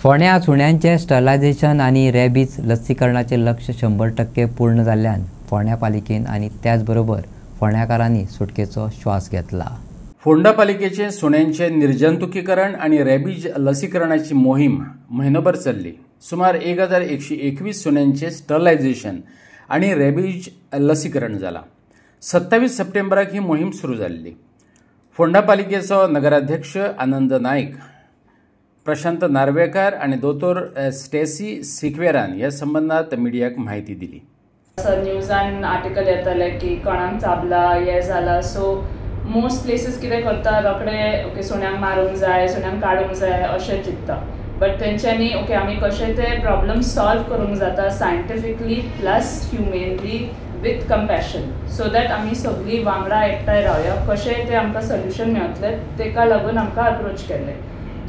फोंड्या सुण्यांचे स्टरलायझेशन आणि रॅबीज लसीकरणाचे लक्ष्य 100% पूर्ण जाल्ल्यान फोंड्या पालिकेन आणि त्याचबरोबर फोंड्याकारांनी सुटकेचो श्वास घेतला। फोंडा पालिकेचे सुण्यांचे निर्जंतुकीकरण आणि रॅबीज लसीकरणाची मोहीम महिनोभर चल्ली। सुमार 1121 सुण्यांचे स्टरलायझेशन आणि रॅबीज लसीकरण जाला। 27 सप्टेंबराक ही मोहीम सुरू जाल्ली। फोंडा पालिकेचो नगराध्यक्ष आनंद नाईक, प्रशांत नार्वेकर आणि दोतोर स्टेसी सिक्वेरान ह्या संबंधात मिडियाक माहिती दिली। न्यूजान आर्टिकल येताले की कोणाक चाबला हे जाला, सो मोस्ट प्लेसीस कितें करता रोखडे ओके सुण्यांक मारूंक जाय, सुण्यांक काडूंक जाय अशें चिंतता। बट तेंच्यांनी ओके आमी कशें ते प्रॉब्लम सॉल्व करूंक जाता scientifically plus humanely with compassion, so that आमी सगळीं वांगडा एकठांय रावया, कशें ते आमकां सोल्युशन मेळटलें तेका लागून आमकां अप्रोच केल्लें।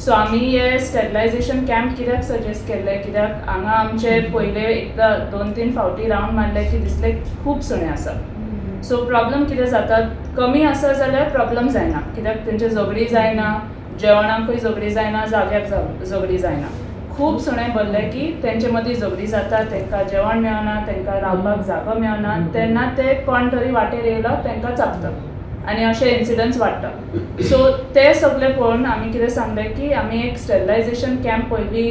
सो आमी हे स्टेरिलायझेशन कॅम्प कित्याक सजेस्ट केल्ले, कित्याक हांगा आमचे पयले एकदां 2-3 फावटी रावंड मारले की दिसले खूब सुणे आसा। सो प्रॉब्लम कितें जाता, कमी आसा जाल्यार प्रॉब्लम जायना, कित्याक तेंचे झगडी जायना, जेवणाकूय झगडी जायना, जाग्यार झगडी जायना। खूब सुणे भरले की तेंचे मदीं झगडी जाता, तेंकां जेवण मेळना, तेंकां रावपाक जागो मेळना, तेन्ना ते कोण तरी वाटेर येयलो तेंकां चाबता आनी अशे इन्सिडंट्स वाडटा। सो ते सगळे पळोवन आमी कितें सांगलें की आमी एक स्टेरिलायझेशन कॅम्प पयलीं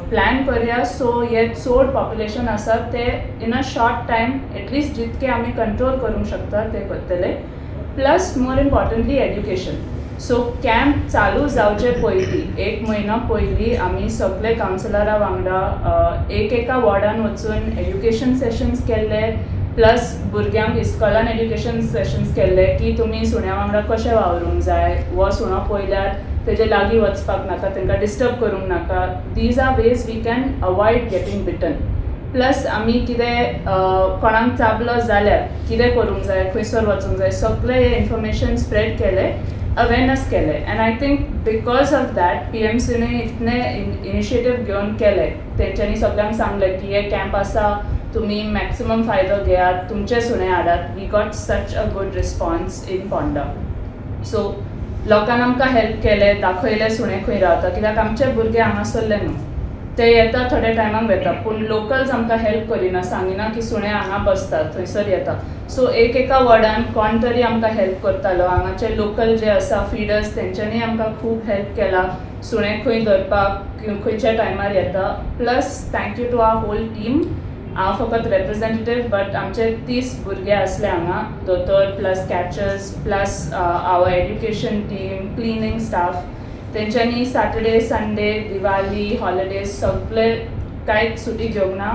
प्लॅन करया, सो हे चड पॉप्युलेशन आसा ते in a short time at least जितके आमी कंट्रोल करूंक शकता ते करतले, प्लस मोर इम्पॉर्टंटली एड्युकेशन। सो कॅम्प चालू जावचे पयलीं 1 म्हयनो पयलीं आमी सगळे कावन्सिलरा वांगडा एका वॉर्डान वचून एड्युकेशन सेशन्स केल्ले, प्लस भुरग्यांक इस्कॉलान एड्युकेशन सेशन्स केल्ले की तुमी सुण्या वांगडा कशें वावरूंक जाय, वो सुणो पळयल्यार तेजे लागीं वचपाक नाका, तेंकां डिस्टर्ब करूंक नाका। These are ways we can avoid getting beaten. Plus आमी कितें कोणाक चाबलो जाल्यार कितें करूंक जाय, खंयसर वचूंक जाय, सगळे हे इन्फॉर्मेशन स्प्रेड केले, अवेरनेस केले। And I think because of that PMCने इतने इनिशिएटीव घेवन केले, तेंच्यांनी सगळ्यांक सांगलें की हे कॅम्प आसा, तुम्ही मॅक्सिमम फायदो घेयात, तुमचे सुणे हाडात। We got such a good response in Ponda. So लोकांनी आमकां हेल्प केले, दाखयले सुणे खंय रावता, कित्याक आमचे भुरगे हांगासरले न्हू, ते येता थोड्या टायमाक वेता, पूण लोकल्स आमकां हेल्प करिना, सांगिना की सुणे हांगा बसतात, थंयसर येता। सो एका वॉर्डान कोण तरी आमकां हेल्प करतालो, हांगाचे लोकल जे आसा फीडर्स तेंच्यांनी आमकां खूब हेल्प केला, सुणे खंय धरपाक खंयच्या टायमार येता। Plus thank you to our whole team, हांव फकत रिप्रेझेंटेटीव, बट आमचे 30 भुरगे आसले हांगा, दोतोर प्लस कॅचर्स प्लस आवर एड्युकेशन टीम, क्लिनिंग स्टाफ, तेंच्यांनी सॅटर्डे संडे दिवाळी हॉलिडेज सगळे कांयच सुटी घेवंक ना,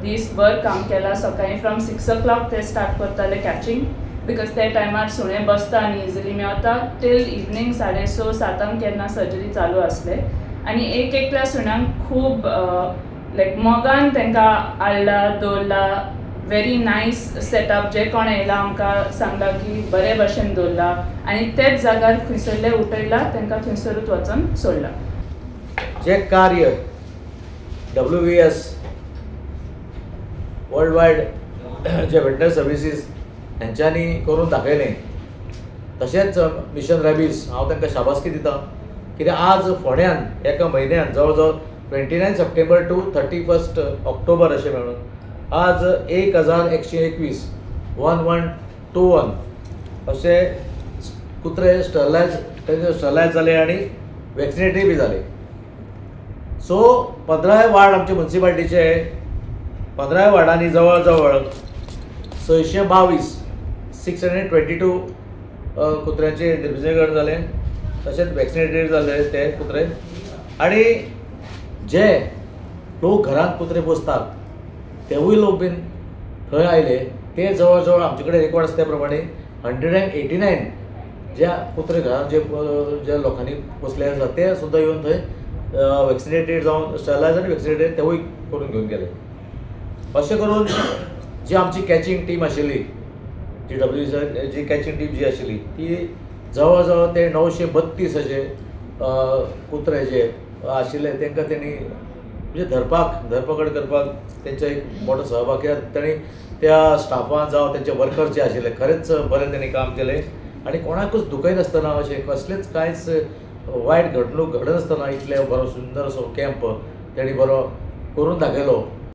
दीसभर काम केला। सकाळीं फ्रॉम 6 o'clock ते स्टार्ट करताले कॅचिंग, बिकॉज ते टायमार सुणे बसता आनी इजिली मेवता, टील इवनिंग 6:30-7 केन्ना सर्जरी चालू आसले। आनी एकल्या सुण्यांक खूब लायक मोगान तेंकां हाडला दवरला, व्हेरी नायस सेटअप, जे कोण येयला आमकां सांगला की बरे भशेन दवरला, आनी तेच जाग्यार खंयसरले उठयला तेंकां थंयसरूच वचून सोडला। जे कार्य WVS वर्ल्ड वायड जे वेटनरी सर्विसीस हेंच्यांनी करून दाखयलें, तशेंच मिशन रॅबीज हांव तांकां शाबासकी दिता, कित्याक आज फोंड्यान एका म्हयन्यान जवळ जवळ 29 सप्टेंबर टू 31 ऑक्टोबर अशें मेळून आज 1121 अशे कुत्रे स्टरलायज जाले आनी वॅक्सिनेटय बी जाले। सो 15 वार्ड आमचे म्युन्सिपालिटीचे, 15 वार्डांनी जवळ जवळ 622 कुत्र्यांचे निर्जंतुकीकरण जाले, तशेंच वॅक्सिनेटेड जाले ते कुत्रे। आनी जे लोक घरांत कुत्रे पोसतात तेवूय लोक बीन थंय आयले, ते जवळ जवळ आमचे कडेन रेकॉर्ड आसा त्या प्रमाणे 189 ज्या कुत्रे घरांत जे लोकांनी पोसले आसा ते सुद्दां येवन थंय वॅक्सिनेटेड जावन स्टरलायज आनी वॅक्सिनेटेड तेवूय करून घेवन गेले। अशें करून जी आमची कॅचिंग टीम आशिल्ली, जी WVS जी कॅचिंग टीम जी आशिल्ली ती जवळ जवळ ते 932 अशे कुत्रे जे आशिल्ले तांकां तेणी म्हणजे धरपकड करपाक तेंचो एक मोठो सहभाग केला। तांणी त्या स्टाफान जावं तेंचे वर्कर्स जे आशिल्ले खरेंच बरें तेणी काम केलें, आनी कोणाकूच दुखय नासतना अशें कसलेंच कांयच वायट घडणूक घडनासतना इतले बरो सुंदर असो कॅम्प तेणी बरो करून दाखयलो